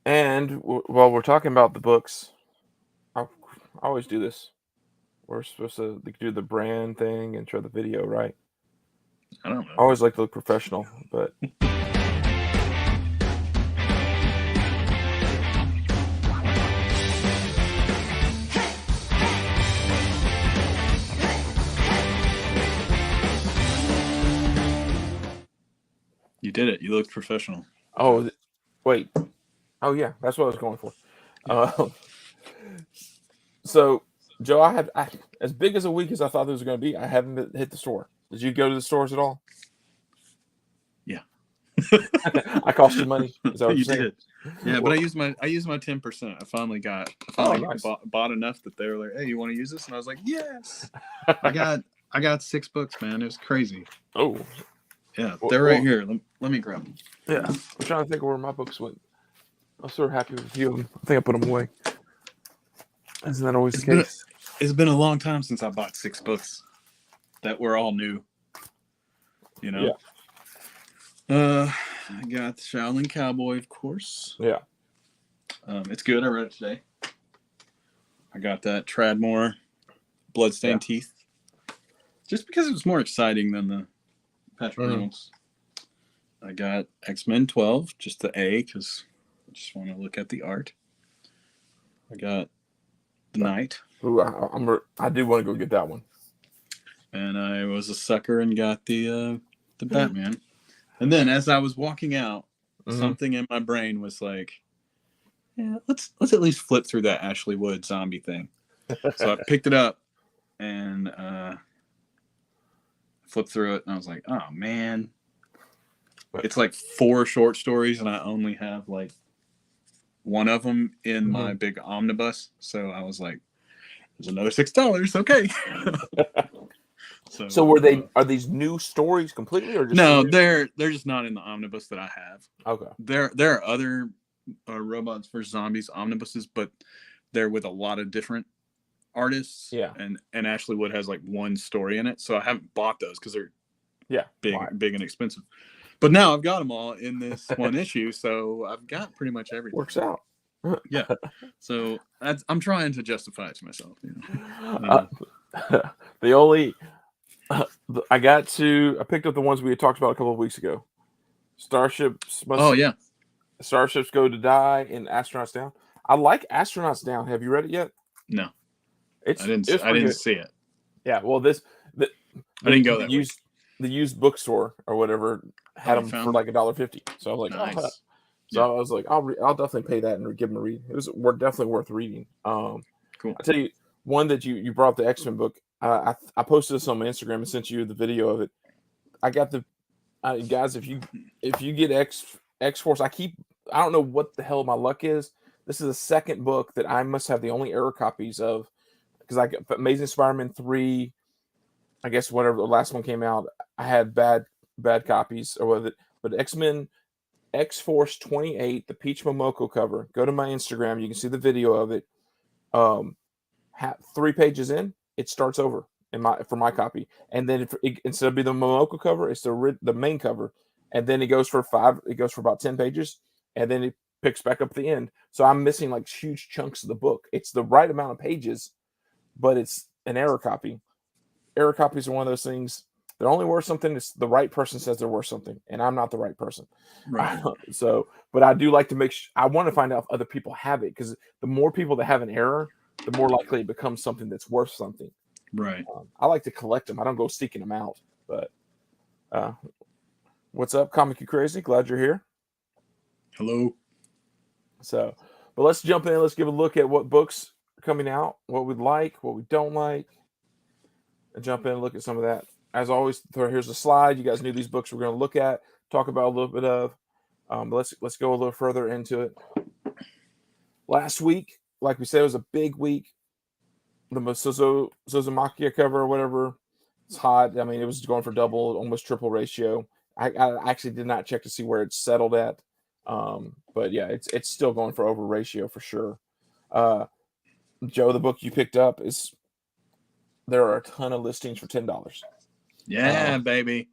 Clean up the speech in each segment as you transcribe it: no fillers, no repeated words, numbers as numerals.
And while we're talking about the books, I, I always do this. We're supposed to like, do the brand thing and show the video, right? I don't know. I always like to look professional, but You did it. You looked professional. oh wait, oh yeah, that's what I was going for. Yeah. Um, so Joe, as big as a week as I thought it was going to be. I haven't hit the store. Did you go to the stores at all? Yeah. I cost you money. Is that what you're You saying? did. Yeah, but Well, I used my 10%. I oh, finally nice. bought enough that they were like, "Hey, you want to use this?" And I was like, "Yes." I got I got 6 books, man. It was crazy. Oh, Yeah, well, they're right well, here. Let me grab them. yeah. I'm trying to think of where my books went. I was sort of happy with a few of them. I think I put them away. Isn't that always the It's been a, case? it's been a long time since I bought 6 books that were all new. You know. Yeah. I got the Shaolin Cowboy, of course. Yeah. It's good. I read it today. I got that Tradmore Bloodstained Teeth, just because it was more exciting than the Patrick Reynolds. I got X-Men 12, just the A, because I just want to look at the art. I got The Knight. Ooh, I do want to go get that one. And I was a sucker and got the Batman. And then as I was walking out, something in my brain was like, yeah, let's at least flip through that Ashley Wood zombie thing. So I picked it up and flipped through it, and I was like, oh man, it's like 4 short stories, and I only have like one of them in my big omnibus. So I was like, there's another $6. Okay. So are these new stories completely, or just no? They're just not in the omnibus that I have. Okay. There are other Robots vs Zombies omnibuses, but they're with a lot of different artists. Yeah. And Ashley Wood has like one story in it, so I haven't bought those because they're big and expensive. But now I've got them all in this one issue, so I've got pretty much everything. Works out. Yeah. So I'm trying to justify it to myself. You know? The only I picked up the ones we had talked about a couple of weeks ago. Starships Go to Die and Astronauts Down. I like Astronauts Down. Have you read it yet? No. I didn't see it. Yeah, well, I didn't go that week. The used bookstore or whatever had them for like $1.50. So I was like, nice. I was like, I'll definitely pay that and give them a read. It was definitely worth reading. Cool. I tell you, one that you brought up, the X-Men book. I posted this on my Instagram and sent you the video of it. I got the guys. If you get X-Force, I don't know what the hell my luck is. This is the second book that I must have the only error copies of, because I got Amazing Spider-Man 3. I guess whatever the last one came out, I had bad copies or with it. But X-Men X-Force 28, the Peach Momoko cover. Go to my Instagram. You can see the video of it. 3 pages in, it starts over for my copy, and then instead of being the Momoko cover, it's the main cover, and then it goes for about 10 pages, and then it picks back up at the end. So I'm missing like huge chunks of the book. It's the right amount of pages, but it's an error copy. Error copies are one of those things. They're only worth something if the right person says they're worth something, and I'm not the right person. Right. But I do like to I want to find out if other people have it, because the more people that have an error, the more likely it becomes something that's worth something. Right. I like to collect them. I don't go seeking them out. But what's up, Comic You Crazy? Glad you're here. Hello. So, but let's jump in. Let's give a look at what books are coming out, what we like, what we don't like, and jump in and look at some of that. As always, here's a slide. You guys knew these books we're going to look at, talk about a little bit of. But let's go a little further into it. Last week, like we said, it was a big week. The Suzumakia cover or whatever, it's hot. I mean, it was going for double, almost triple ratio. I actually did not check to see where it's settled at. But yeah, it's still going for over ratio for sure. Joe, the book you picked up there are a ton of listings for $10. Yeah, baby.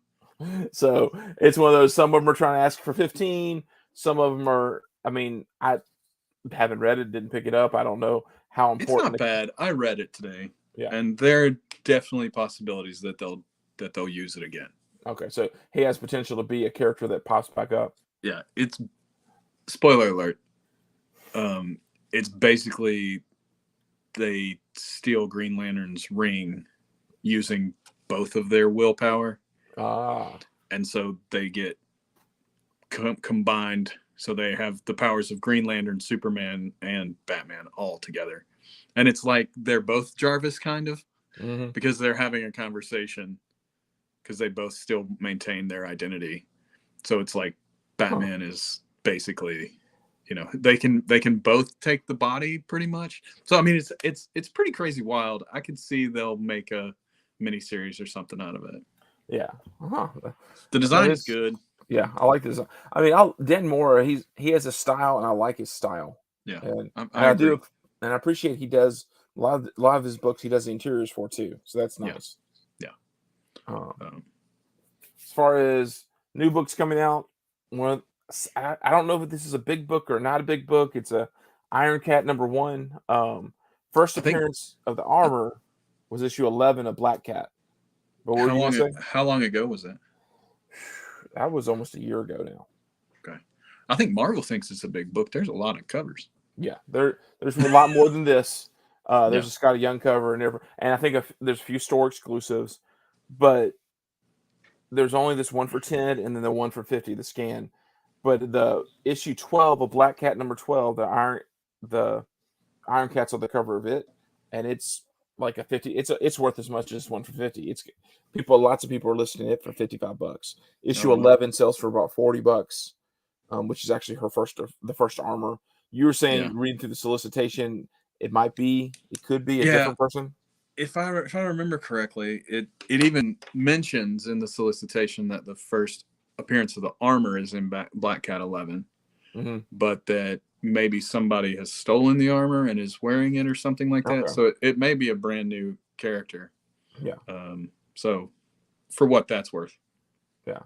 So it's one of those. Some of them are trying to ask for 15. Some of them are. I mean, haven't read it, didn't pick it up. I don't know how It's important. not bad. I read it today. Yeah. And there are definitely possibilities that they'll use it again. Okay, so he has potential to be a character that pops back up. Yeah, it's spoiler alert. It's basically they steal Green Lantern's ring using both of their willpower. And so they get combined. So they have the powers of Green Lantern, Superman, and Batman all together. And it's like they're both Jarvis, kind of, because they're having a conversation because they both still maintain their identity. So it's like Batman is basically, they can both take the body pretty much. So I mean, it's pretty crazy wild. I could see they'll make a miniseries or something out of it. Yeah. The design is good. Yeah, I like this. I mean, Dan Mora, he has a style, and I like his style. Yeah, and I agree. do, and I appreciate he does a lot of his books. He does the interiors for too, so that's nice. Yeah. As far as new books coming out, I don't know if this is a big book or not a big book. It's a Iron Cat #1. First appearance of the armor was issue 11 of Black Cat. But how long ago was that? That was almost a year ago now. Okay. I think Marvel thinks it's a big book. There's a lot of covers. Yeah, there's a lot more than this. There's a Scotty Young cover and I think there's a few store exclusives, but there's only this 1 for 10 and then the 1 for 50, the scan. But the issue 12 of Black Cat #12, the Iron Cat's on the cover of it, and it's like a 50. It's worth as much as 1 for 50. Lots of people are listing it for $55. Issue 11 sells for about $40, which is actually the first armor. You were saying reading through the solicitation, it could be a different person. If I remember correctly, it even mentions in the solicitation that the first appearance of the armor is in Black Cat 11, but that maybe somebody has stolen the armor and is wearing it or something like that. So it may be a brand new character. Yeah. So for what that's worth. Yeah.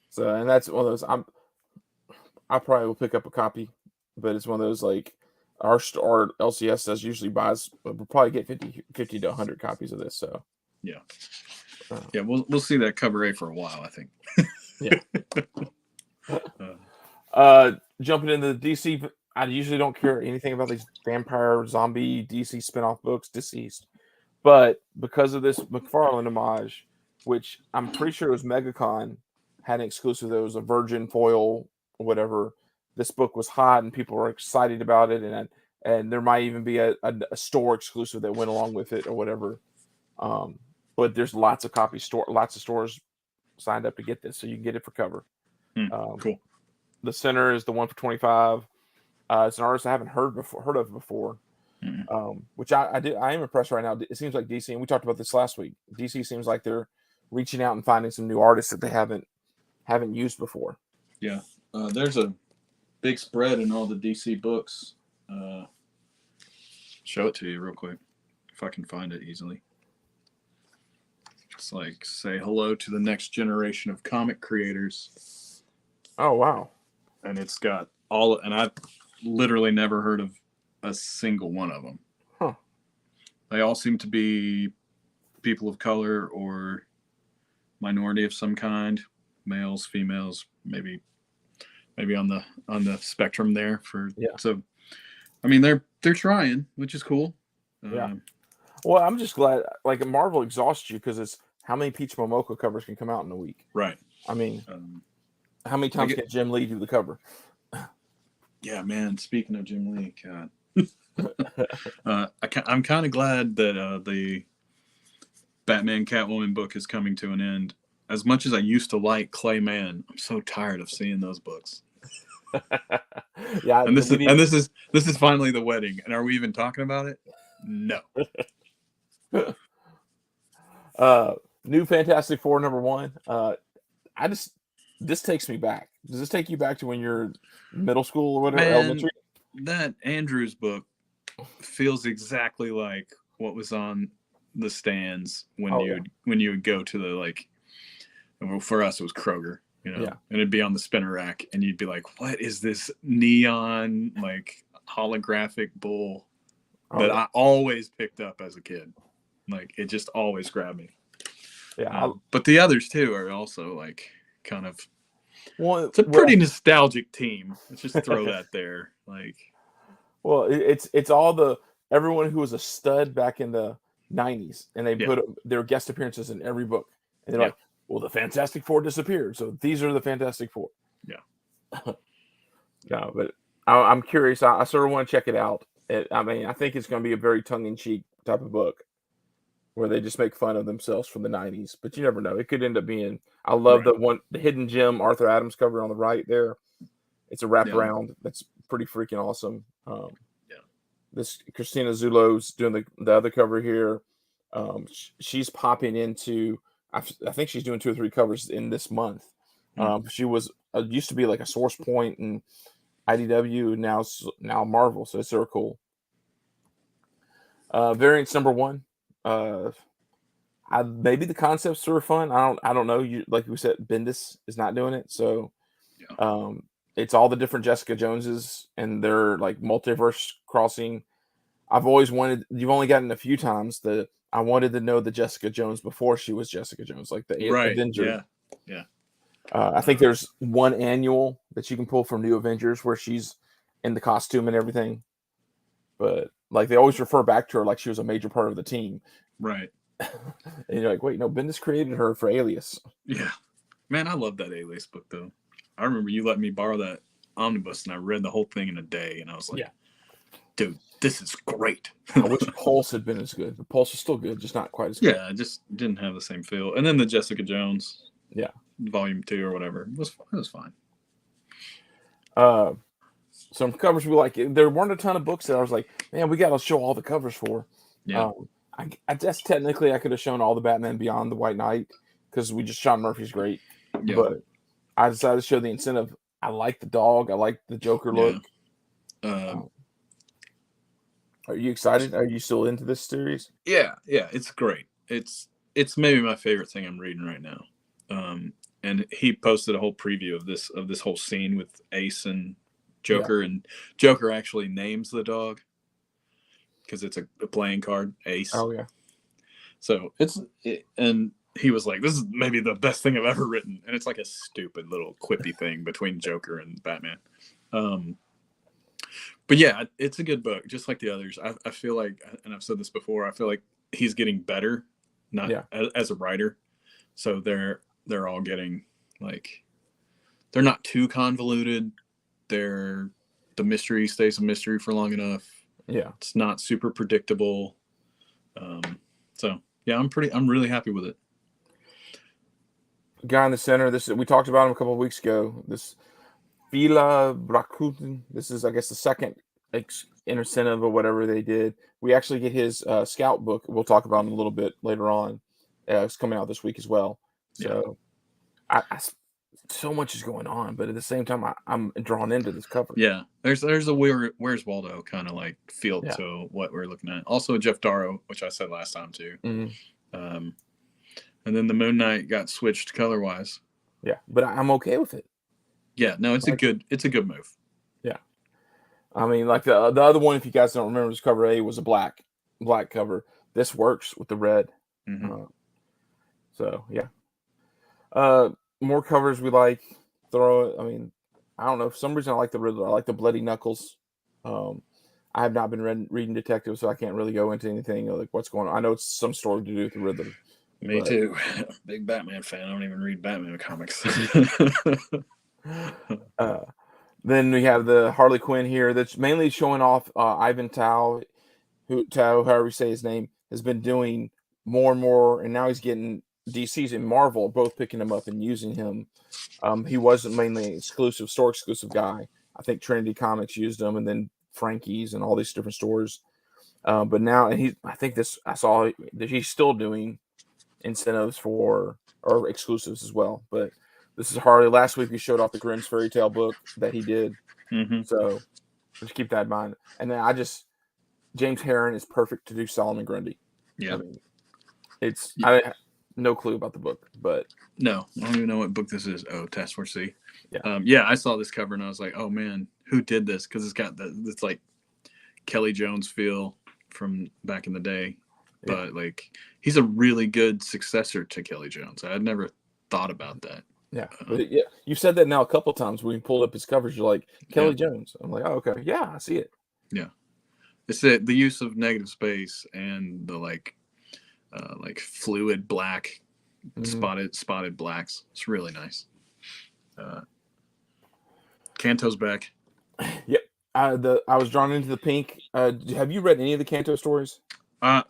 So, and that's one of those, I probably will pick up a copy, but it's one of those like our LCS does usually buys, but we'll probably get 50 to 100 copies of this. So yeah. We'll see that cover A for a while, I think. Yeah. Jumping into the DC, I usually don't care anything about these vampire zombie DC spinoff books, deceased. But because of this McFarlane homage, which I'm pretty sure it was MegaCon, had an exclusive that was a virgin foil or whatever. This book was hot and people were excited about it, and there might even be a store exclusive that went along with it or whatever. But there's lots of stores signed up to get this, so you can get it for cover. Cool. The center is the 1 for 25. It's an artist I haven't heard of before, which I am impressed right now. It seems like DC, and we talked about this last week. DC seems like they're reaching out and finding some new artists that they haven't used before. Yeah, there's a big spread in all the DC books. Show it to you real quick if I can find it easily. It's like say hello to the next generation of comic creators. Oh wow! And it's got and I've literally never heard of a single one of them. Huh. They all seem to be people of color or minority of some kind, males, females, maybe on the spectrum there for. Yeah. So, I mean, they're trying, which is cool. Yeah. Well, I'm just glad. Like Marvel exhausts you because it's how many Peach Momoko covers can come out in a week. Right. I mean, how many times can Jim Lee do the cover? Yeah, man. Speaking of Jim Lee, God, I'm kind of glad that the Batman Catwoman book is coming to an end. As much as I used to like Clay Mann, I'm so tired of seeing those books. Yeah, and this is finally the wedding. And are we even talking about it? No. New Fantastic Four #1. This takes me back. Does this take you back to when you're middle school or whatever? Man, elementary? That Andrews book feels exactly like what was on the stands when you would go to the for us it was Kroger, and it'd be on the spinner rack and you'd be like, what is this neon holographic bull Oh, that yeah. I always picked up as a kid. Like, it just always grabbed me. Yeah. But the others too are also like kind of. Well, It's a pretty nostalgic team. Let's just throw that there. Like, well, it's all everyone who was a stud back in the 90s, and they put their guest appearances in every book, and they're like, well, the Fantastic Four disappeared, so these are the Fantastic Four. Yeah. No, but I'm curious. I sort of want to check it out. I mean, I think it's going to be a very tongue-in-cheek type of book where they just make fun of themselves from the 90s, but you never know. It could end up being. I love the Hidden Gem Arthur Adams cover on the right there. It's a wraparound that's pretty freaking awesome. This Christina Zulo's doing the other cover here. She's popping into. I think she's doing 2 or 3 covers in this month. She was used to be like a Source Point and IDW, now Marvel, so it's sort of cool. Variants number 1. Maybe the concept's sort of fun. I don't know. You like we said, Bendis is not doing it, so it's all the different Jessica Joneses and their like multiverse crossing. I've always wanted. You've only gotten a few times. I wanted to know the Jessica Jones before she was Jessica Jones, like the Avenger. Yeah. I think there's one annual that you can pull from New Avengers where she's in the costume and everything, but like they always refer back to her like she was a major part of the team. Right. And you're like, wait, no, Bendis created her for Alias. Yeah. Man, I love that Alias book, though. I remember you let me borrow that omnibus, and I read the whole thing in a day, and I was like, dude, this is great. I wish Pulse had been as good. The Pulse is still good, just not quite as good. Yeah, it just didn't have the same feel. And then the Jessica Jones, volume 2 or whatever, it was fine. Some covers we like. There weren't a ton of books that I was like, man, we got to show all the covers for. Yeah. I guess technically I could have shown all the Batman Beyond the White Knight because Sean Murphy's great. Yeah. But I decided to show the incentive. I like the dog. I like the Joker look. Are you excited? Are you still into this series? Yeah, it's great. It's maybe my favorite thing I'm reading right now. And he posted a whole preview of this whole scene with Ace and Joker, and Joker actually names the dog because it's a playing card, Ace. Oh yeah. So and he was like, "This is maybe the best thing I've ever written," and it's like a stupid little quippy thing between Joker and Batman. But yeah, it's a good book, just like the others. I feel like, and I've said this before, I feel like he's getting better, as a writer. So they're all getting like, they're not too convoluted. The mystery stays a mystery for long enough. Yeah, it's not super predictable. So yeah, I'm really happy with it. Guy in the center. We talked about him a couple of weeks ago. This Fila Brakuten. This is, I guess, the second incentive or whatever they did. We actually get his scout book. We'll talk about him a little bit later on. It's coming out this week as well. So, so much is going on, but at the same time, I'm drawn into this cover. Yeah, there's a Where's Waldo kind of like feel to what we're looking at. Also, Jeff Darrow, which I said last time too. Mm-hmm. And then the Moon Knight got switched color wise. Yeah, but I'm okay with it. Yeah, no, it's a good move. Yeah, I mean, like the other one, if you guys don't remember, this cover A was a black cover. This works with the red. Mm-hmm. So yeah. More covers we like. I mean, I don't know. For some reason, I like the Riddler. I like the Bloody Knuckles. I have not been reading Detective, so I can't really go into anything like what's going on. I know it's some story to do with the Riddler. Me too. Big Batman fan. I don't even read Batman comics. Then we have the Harley Quinn here. That's mainly showing off Ivan Tao, however you say his name, has been doing more and more, and now he's getting DC's and Marvel both picking him up and using him. He wasn't mainly an store exclusive guy. I think Trinity Comics used him, and then Frankie's and all these different stores. But now, and I saw that he's still doing incentives or exclusives as well. But this is Harley. Last week we showed off the Grimm's Fairy Tale book that he did. Mm-hmm. So just keep that in mind. And then James Herron is perfect to do Solomon Grundy. Yeah. I mean, I have no clue about the book, but no, I don't even know what book this is. Oh, Task Force C. Yeah. I saw this cover and I was like, oh man, who did this? Because it's got it's like Kelly Jones feel from back in the day, but like he's a really good successor to Kelly Jones. I had never thought about that. Yeah, but yeah, you've said that now a couple times when you pulled up his covers. You're like Kelly Jones. I'm like, oh, okay, yeah, I see it. Yeah, it's the use of negative space and the like fluid black, spotted blacks. It's really nice. Canto's back. Yep. I was drawn into the pink. Have you read any of the Canto stories? I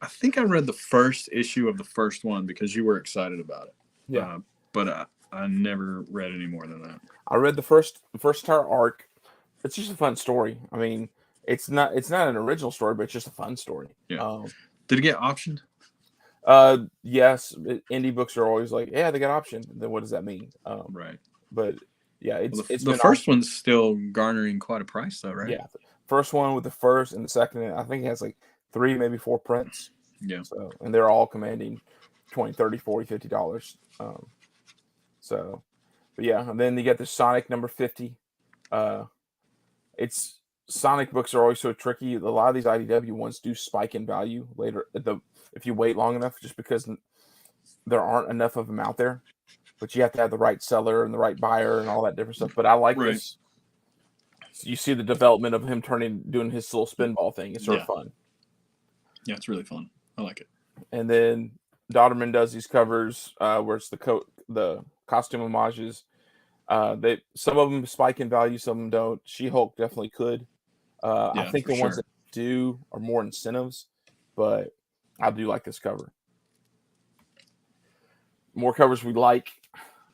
think I read the first issue of the first one because you were excited about it. Yeah. But I never read any more than that. I read the first entire arc. It's just a fun story. I mean, it's not an original story, but it's just a fun story. Yeah. Did it get optioned? Yes. Indie books are always like, yeah, they got optioned. Then what does that mean? Right. But yeah, it's the first one's still garnering quite a price, though, right? Yeah. First one with the first and the second, I think it has like 3, maybe 4 prints. Yeah. So, and they're all commanding $20, $30, $40, $50. So, but yeah, and then you get the Sonic number 50. It's Sonic books are always so tricky. A lot of these IDW ones do spike in value later if you wait long enough, just because there aren't enough of them out there. But you have to have the right seller and the right buyer and all that different stuff. But I like this. You see the development of him doing his little spinball thing. It's sort of fun. Yeah, it's really fun. I like it. And then Dodderman does these covers where it's the costume homages. Some of them spike in value, some of them don't. She-Hulk definitely could. I think the ones that do are more incentives, but I do like this cover. More covers we like.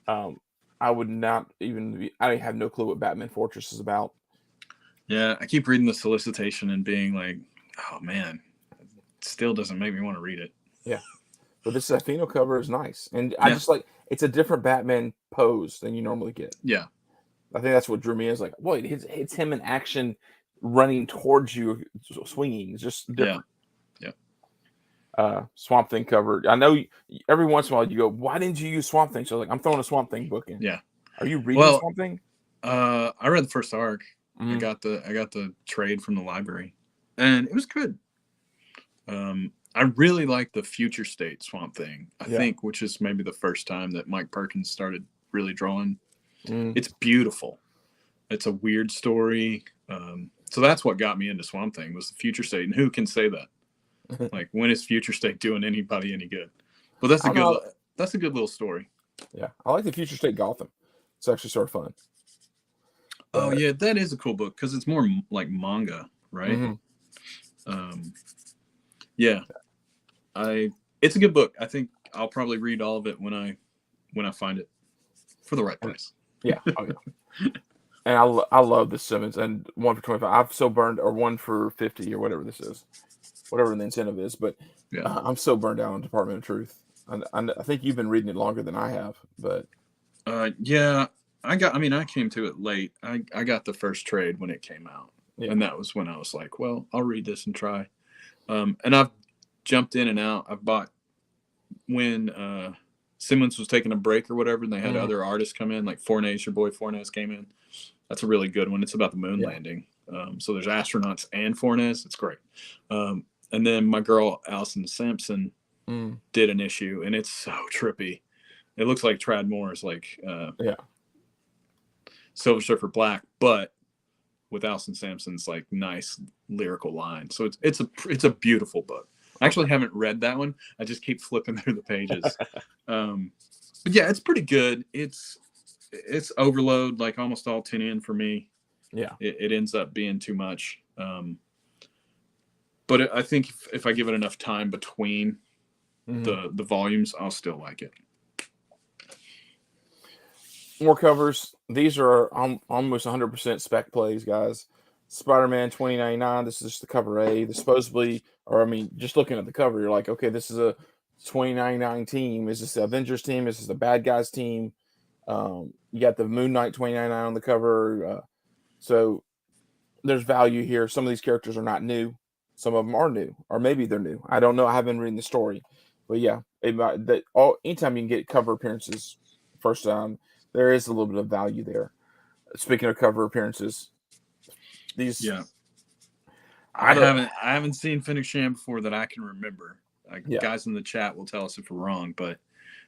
I would not even. I have no clue what Batman Fortress is about. Yeah, I keep reading the solicitation and being like, "Oh man, it still doesn't make me want to read it." Yeah, but this Zafino cover is nice, and I just like it's a different Batman pose than you normally get. Yeah, I think that's what drew me. Is like, boy, it's him in action, running towards you, swinging. It's just different. Swamp Thing cover. I know every once in a while you go, why didn't you use Swamp Thing? So like, I'm throwing a Swamp Thing book in. Yeah. Are you reading Swamp Thing? I read the first arc. I got the trade from the library, and it was good. I really like the Future State Swamp Thing. I think, which is maybe the first time that Mike Perkins started really drawing. It's beautiful. It's a weird story. So that's what got me into Swamp Thing was the Future State, and who can say that? Like, when is Future State doing anybody any good? But that's a good little story. Yeah, I like the Future State Gotham. It's actually sort of fun. Oh yeah, that is a cool book because it's more like manga, right? Yeah, it's a good book. I think I'll probably read all of it when I find it for the right price. Yeah, and I love the Simmons and 1 for 25. I've so burned, or 1 for 50 or whatever this is. Whatever the incentive is, but I'm so burned out on Department of Truth. I think you've been reading it longer than I have, but yeah, I came to it late. I got the first trade when it came out, and that was when I was like, well, I'll read this and try. And I've jumped in and out. I've bought when Simmons was taking a break or whatever, and they had other artists come in, like Fornes, your boy Fornes came in. That's a really good one. It's about the moon landing. So there's astronauts and Fornes. It's great. And then my girl Allison Sampson did an issue, and it's so trippy. It looks like Trad Moore's like Silver Surfer Black, but with Allison Sampson's like nice lyrical line. So it's a beautiful book. I actually haven't read that one. I just keep flipping through the pages. But yeah, it's pretty good. It's overload, like almost all Tinian for me. Yeah, it ends up being too much. But I think if I give it enough time between the volumes, I'll still like it. More covers. These are almost 100% spec plays, guys. Spider-Man 2099. This is just the cover A. Supposedly, just looking at the cover, you're like, okay, this is a 2099 team. Is this the Avengers team? Is this the bad guys team? You got the Moon Knight 2099 on the cover. So there's value here. Some of these characters are not new. Some of them are new, or maybe they're new. I don't know. I haven't read the story, but yeah, anytime you can get cover appearances first time, there is a little bit of value there. Speaking of cover appearances, these I haven't seen Fisherman before that I can remember. Yeah. Guys in the chat will tell us if we're wrong, but it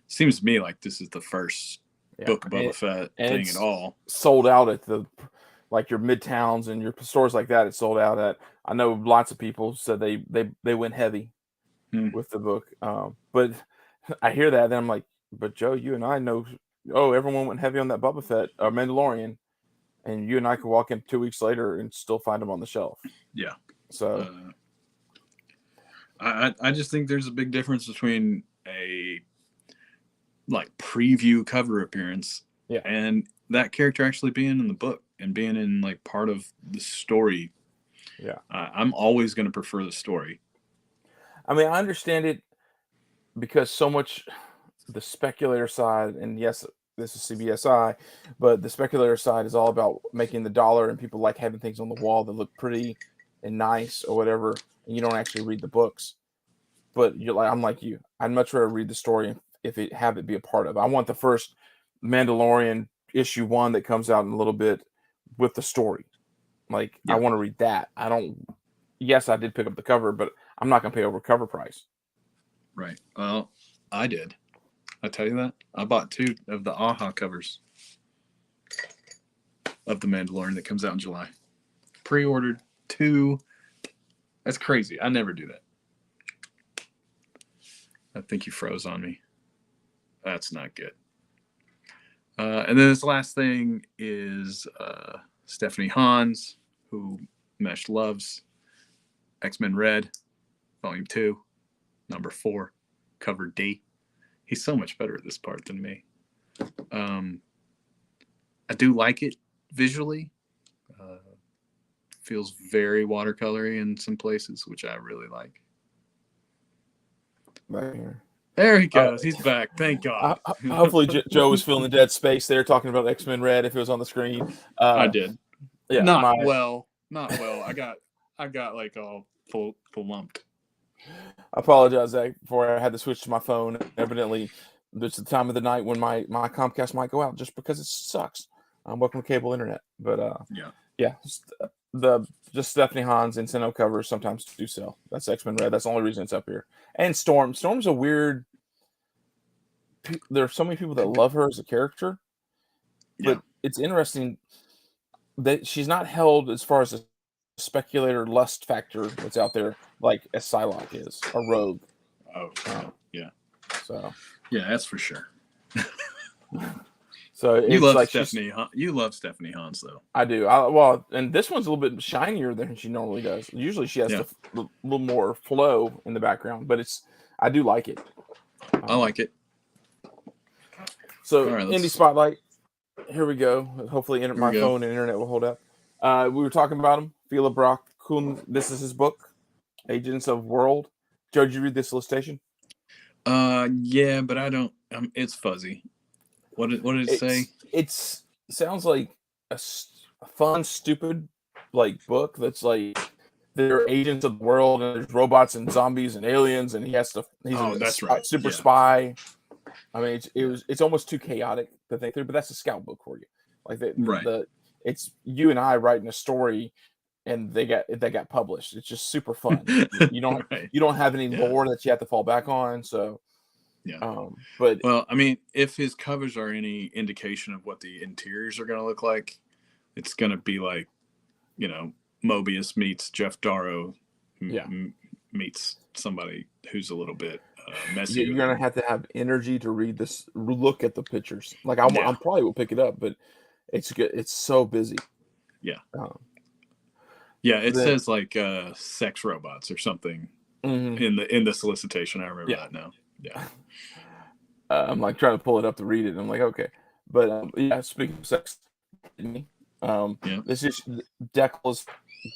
seems to me like this is the first book of Boba Fett thing at all. Sold out at the your Midtowns and your stores like that. It's sold out at. I know lots of people said they went heavy with the book, but I hear that, then I'm like, but Joe, you and I know. Oh, everyone went heavy on that Boba Fett or Mandalorian, and you and I could walk in 2 weeks later and still find them on the shelf. Yeah. So I just think there's a big difference between a preview cover appearance and that character actually being in the book and being in part of the story. Yeah. I'm always going to prefer the story. I mean, I understand it because so much the speculator side, and yes, this is CBSI, but the speculator side is all about making the dollar, and people like having things on the wall that look pretty and nice or whatever, and you don't actually read the books. But I'm like you. I'd much rather read the story if it have it be a part of it. I want the first Mandalorian issue 1 that comes out in a little bit with the story. I want to read that. I don't. Yes, I did pick up the cover, but I'm not going to pay over cover price. Right. Well, I did. I tell you that I bought 2 of the AHA covers of the Mandalorian that comes out in July. Pre-ordered 2. That's crazy. I never do that. I think you froze on me. That's not good. And then this last thing is Stephanie Hans, who Mesh loves. X-Men Red, Volume 2, number 4, cover D. He's so much better at this part than me. I do like it visually. Feels very watercolory in some places, which I really like. Back here. There he goes. He's back. Thank God. Hopefully, Joe was feeling the dead space there, talking about X-Men Red. If it was on the screen, I did. Yeah, not well. I got all full lumped. I apologize, Zach, for I had to switch to my phone. Evidently, it's the time of the night when my Comcast might go out just because it sucks. Welcome to cable internet, but just Stephanie Hans and Senno covers sometimes do sell. That's X-Men Red. That's the only reason it's up here. And Storm. Storm's a weird. There are so many people that love her as a character, but it's interesting that she's not held as far as a speculator lust factor that's out there like as Psylocke is, a rogue. Oh, yeah. So yeah, that's for sure. So you love Stephanie. You love Stephanie Hans, though. I do. And this one's a little bit shinier than she normally does. Usually, she has a little more flow in the background, but I do like it. I like it. So, right, Indie Spotlight. Here we go. Hopefully, my phone and internet will hold up. We were talking about him. Philip Brock Kuhn. This is his book, Agents of World. Joe, did you read this solicitation? Yeah, but I don't. It's fuzzy. What did it say? It sounds like a fun, stupid book that's they're agents of the world and there's robots and zombies and aliens and he's a super spy. I mean, it's almost too chaotic to think through, but that's a scout book for you. It's you and I writing a story and they got published. It's just super fun. You don't have any lore that you have to fall back on. So. Yeah. Well, I mean, if his covers are any indication of what the interiors are going to look like, it's going to be Mobius meets Jeff Darrow meets somebody who's a little bit messy. You're going to have energy to read this, look at the pictures. I probably will pick it up, but it's good. It's so busy. Yeah. It says sex robots or something in the solicitation. I remember that now. Yeah. I'm trying to pull it up to read it. And I'm like, okay. But speaking of sex, this is Declan's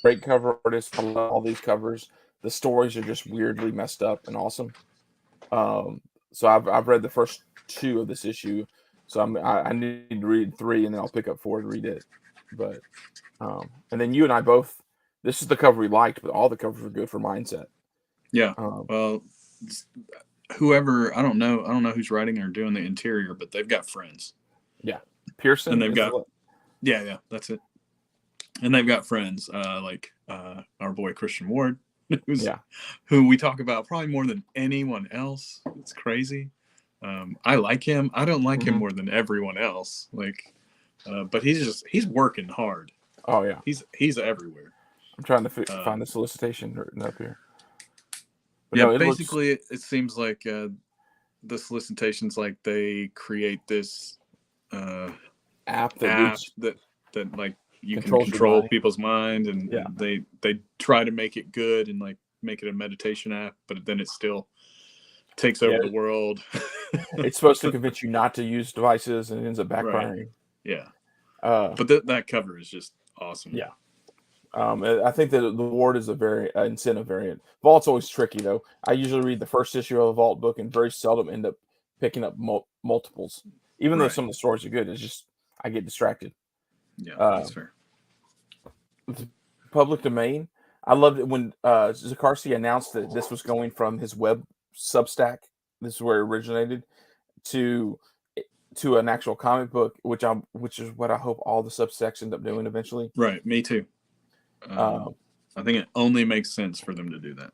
great cover artist. I love all these covers. The stories are just weirdly messed up and awesome. So I've read the first 2 of this issue. So I need to read 3 and then I'll pick up 4 to read it. But and then you and I both. This is the cover we liked, but all the covers were good for Mindset. Yeah. Well. Whoever I don't know who's writing or doing the interior, but they've got friends. Yeah, Pearson, and they've got that's it. And they've got friends like our boy Christian Ward, Yeah. who we talk about probably more than anyone else. It's crazy. I like him. I don't like him more than everyone else. Like, but he's working hard. Oh yeah. He's everywhere. I'm trying to find the solicitation written up here. But yeah, no, basically, it seems like the solicitations like they create this app that like you can controls your control mind. people's mind, and, Yeah. and they try to make it good and like make it a meditation app, but then it still takes over the world. It's supposed to convince you not to use devices, and it ends up backfiring. Right. Yeah. But that cover is just awesome. Yeah. I think that the Ward is a very incentive variant. Vault's always tricky though. I usually read the first issue of a Vault book and very seldom end up picking up multiples. Even though some of the stories are good, it's just I get distracted. Yeah, that's fair. Public domain. I loved it when Zakarsky announced that this was going from his web Substack. This is where it originated to an actual comic book, which is what I hope all the Substacks end up doing eventually. Right, me too. I think it only makes sense for them to do that.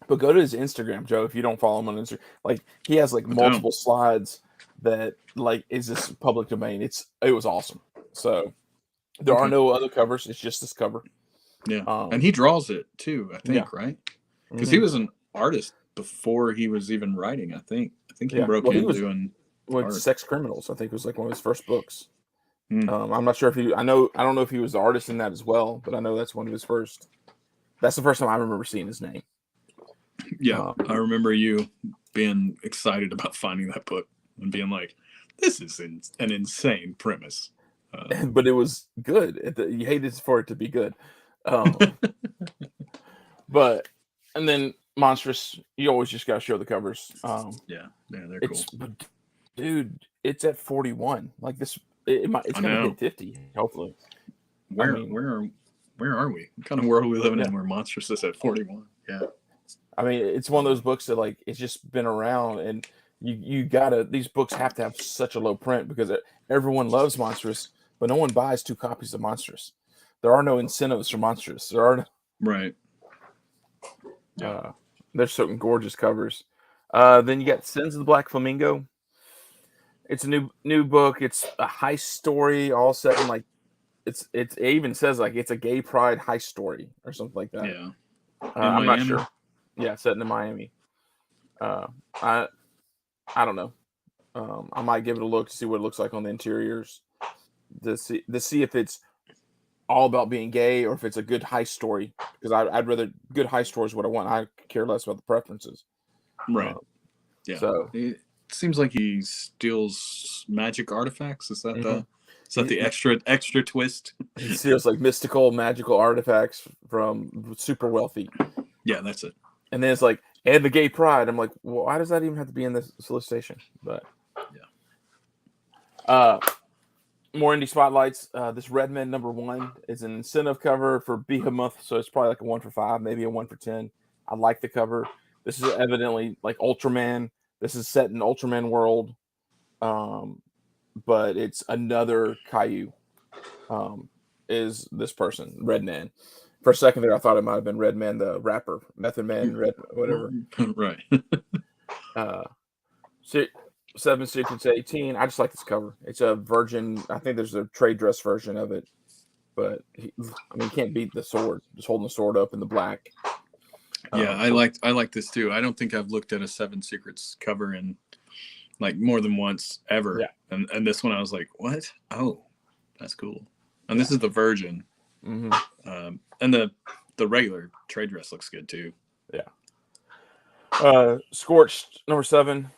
But go to his Instagram, Joe. If you don't follow him on Instagram, like he has like multiple slides that like is this public domain. It was awesome. So there are no other covers. It's just this cover. Yeah, and he draws it too. I think right because he was an artist before he was even writing. I think he broke into doing with Sex Criminals. I think it was like one of his first books. I'm not sure if I don't know if he was the artist in that as well, but I know that's one of his first. That's the first time I remember seeing his name. Yeah, I remember you being excited about finding that book and being like, "This is an insane premise." But it was good. You hated for it to be good. But and then Monstrous, you always just gotta show the covers. Yeah, they're cool. Dude, it's at 41. Like this, it's gonna hit 50. Hopefully. Where are we? What kind of world are we living in where Monstrous is at 41? Yeah. I mean, it's one of those books that like it's just been around, and you gotta. These books have to have such a low print because everyone loves Monstrous, but no one buys 2 copies of Monstrous. There are no incentives for Monstrous. There are right. There's certain gorgeous covers. Then you got Sins of the Black Flamingo. It's a new book. It's a heist story, all set in like it even says like it's a gay pride heist story or something like that. Yeah, I'm not sure. Yeah, set in Miami. I don't know. I might give it a look to see what it looks like on the interiors to see if it's all about being gay or if it's a good heist story. Because I'd rather good heist stories what I want. I care less about the preferences. Right. Yeah. So it seems like he steals magic artifacts. Is that the extra twist? He steals like mystical, magical artifacts from super wealthy. Yeah, that's it. And then it's like, and the gay pride. I'm like, well, why does that even have to be in the solicitation? But more indie spotlights. This Redman #1 is an incentive cover for Behemoth, so it's probably like a 1 for 5, maybe a 1 for 10. I like the cover. This is evidently like Ultraman. This is set in Ultraman world, but it's another Caillou. Is this person Redman? For a second there, I thought it might have been Redman, the rapper, Method Man, whatever. Right. 7 Secrets 18. I just like this cover. It's a Virgin. I think there's a trade dress version of it, but you can't beat the sword. Just holding the sword up in the black. Yeah, I like this too. I don't think I've looked at a 7 Secrets cover in like more than once ever. Yeah. And this one I was like, what? Oh, that's cool. And this is the Virgin. Mm-hmm. And the regular trade dress looks good too. Yeah. Scorched #7.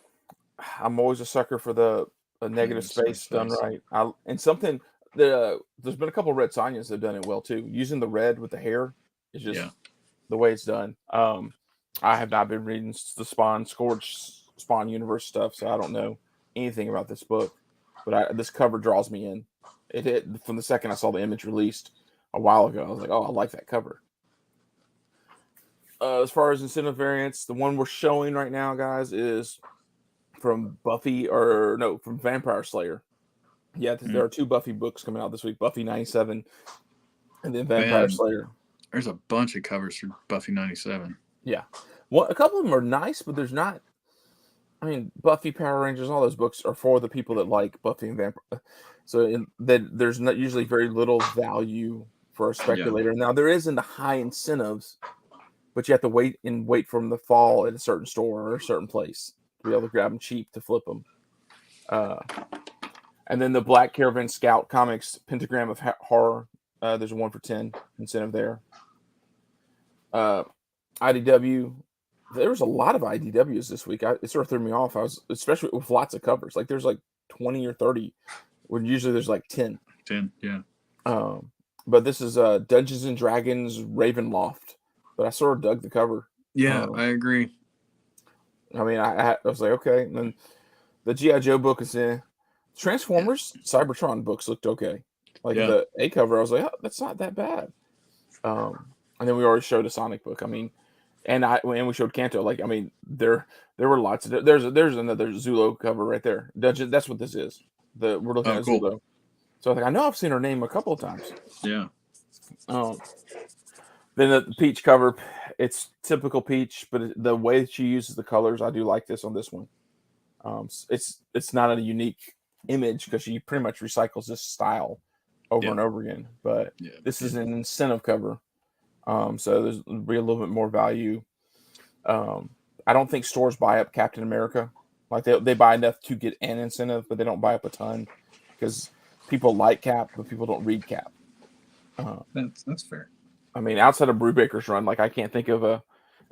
I'm always a sucker for the negative space done right. And something that there's been a couple of Red Sonjas that have done it well too. Using the red with the hair is just the way it's done. I have not been reading the Spawn universe stuff, so I don't know anything about this book. But this cover draws me in. It hit from the second I saw the image released a while ago. I was like, oh, I like that cover. As far as incentive variants, the one we're showing right now, guys, is from from Vampire Slayer. Yeah, there are 2 Buffy books coming out this week. Buffy 97 And then Vampire Slayer. There's a bunch of covers for Buffy 97. Yeah. Well, a couple of them are nice, but there's not. I mean, Buffy, Power Rangers, all those books are for the people that like Buffy and Vampire. So there's not usually very little value for a speculator. Yeah. Now, there is in the high incentives, but you have to wait for them to fall at a certain store or a certain place to be able to grab them cheap to flip them. And then the Black Caravan Scout Comics Pentagram of Horror. There's a 1 for 10 incentive there. IDW. There was a lot of IDWs this week. It sort of threw me off. Especially with lots of covers. Like there's like 20 or 30, when usually there's like 10. 10, yeah. But this is Dungeons and Dragons Ravenloft. But I sort of dug the cover. Yeah, I agree. I mean, I was like, okay. And then the G.I. Joe book is in. Transformers Cybertron books looked okay. Like the A cover, I was like, oh, that's not that bad. And then we already showed a Sonic book. I mean, and we showed Canto. Like, I mean, there were lots of there's another Zulo cover right there. That's what this is. We're looking at cool. Zulo. So I know I've seen her name a couple of times. Yeah. Then the Peach cover, it's typical Peach, but the way she uses the colors, I do like this on this one. It's not a unique image because she pretty much recycles this style over and over again. But this is an incentive cover, so there's be a little bit more value. I don't think stores buy up Captain America. Like they buy enough to get an incentive, but they don't buy up a ton because people like Cap, but people don't read Cap. That's fair. I mean, outside of Brubaker's run, like I can't think of a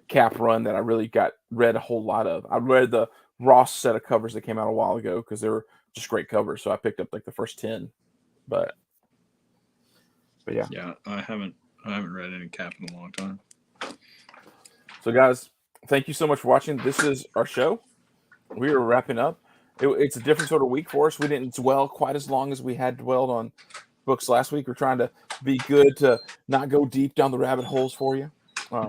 Cap run that I really read a whole lot of. I read the Ross set of covers that came out a while ago because they were just great covers. So I picked up like the first 10, but yeah. Yeah, I haven't read any Cap in a long time. So guys, thank you so much for watching. This is our show. We are wrapping up. It's a different sort of week for us. We didn't dwell quite as long as we had dwelled on books last week. We're trying to be good to not go deep down the rabbit holes for you.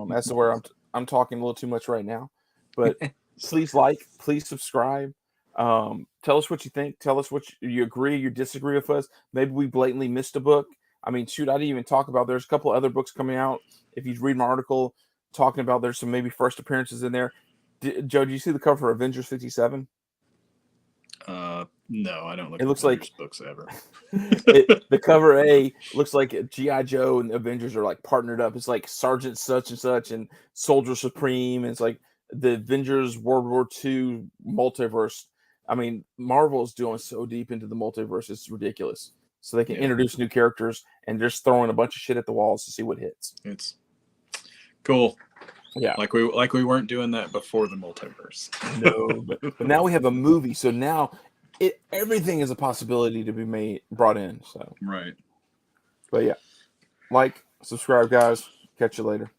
That's where I'm talking a little too much right now. But please please subscribe. Tell us what you think. Tell us what you agree, you disagree with us. Maybe we blatantly missed a book. I mean, shoot, I didn't even talk about. There's a couple other books coming out. If you read my article talking about, there's some maybe first appearances in there. Joe, did you see the cover for Avengers 57? No, I don't look. It looks like books ever. The cover A looks like G.I. Joe and Avengers are like partnered up. It's like Sergeant such and such and Soldier Supreme. And it's like the Avengers World War II multiverse. I mean, Marvel is doing so deep into the multiverse, it's ridiculous. So they can introduce new characters and just throwing a bunch of shit at the walls to see what hits. It's cool. Yeah, like we weren't doing that before the multiverse. No, but now we have a movie, so now everything is a possibility to be brought in. So right. But yeah, subscribe, guys. Catch you later.